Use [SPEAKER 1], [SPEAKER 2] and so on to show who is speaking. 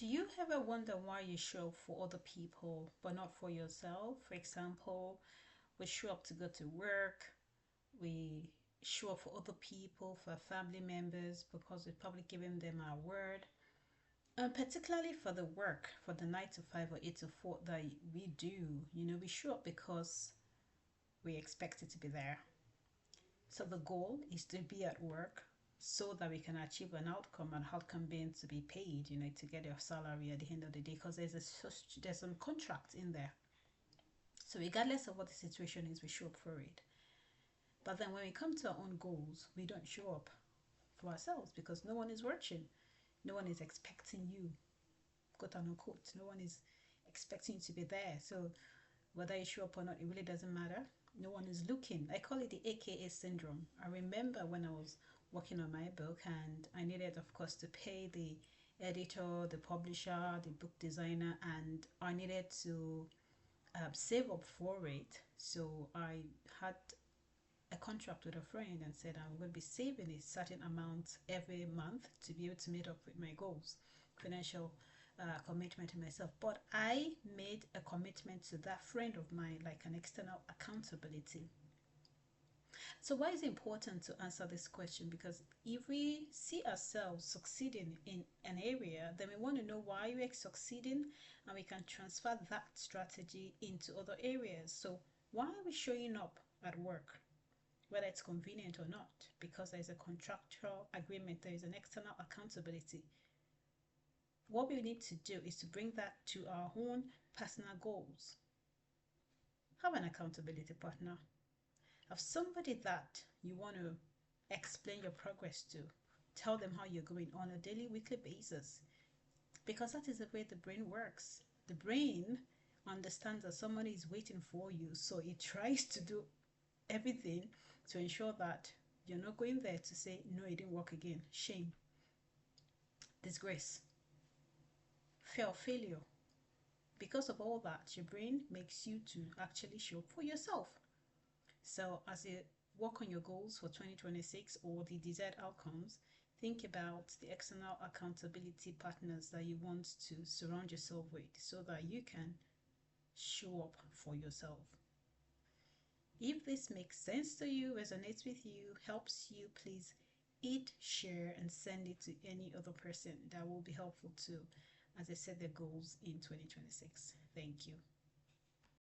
[SPEAKER 1] Do you ever wonder why you show up for other people but not for yourself? For example, we show up to go to work, we show up for other people, for family members, because we're probably giving them our word. And particularly for the work, for the 9 to 5 or 8 to 4 that we do, we show up because we expect it to be there. So the goal is to be at work so that we can achieve an outcome being to be paid, to get your salary at the end of the day, because there's some contract in there. So regardless of what the situation is, we show up for it. But then when we come to our own goals, we don't show up for ourselves because no one is watching. No one is expecting you, quote unquote. No one is expecting you to be there. So whether you show up or not, it really doesn't matter. No one is looking. I call it the AKA syndrome. I remember when I was working on my book and I needed, of course, to pay the editor, the publisher, the book designer, and I needed to save up for it. So I had a contract with a friend and said I'm going to be saving a certain amount every month to be able to meet up with my goals, financial commitment to myself. But I made a commitment to that friend of mine, like an external accountability. So why is it important to answer this question? Because if we see ourselves succeeding in an area, then we want to know why we're succeeding and we can transfer that strategy into other areas. So why are we showing up at work? Whether it's convenient or not, because there's a contractual agreement, there is an external accountability. What we need to do is to bring that to our own personal goals. Have an accountability partner. Have somebody that you want to explain your progress to. Tell them how you're going on a daily, weekly basis. Because that is the way the brain works. The brain understands that somebody is waiting for you, so it tries to do everything to ensure that you're not going there to say, no, it didn't work again. Shame, disgrace, fear of failure. Because of all that, your brain makes you to actually show up for yourself. So as you work on your goals for 2026 or the desired outcomes, think about the external accountability partners that you want to surround yourself with so that you can show up for yourself. If this makes sense to you, resonates with you, helps you, please hit share and send it to any other person that will be helpful too as they set their goals in 2026. Thank you.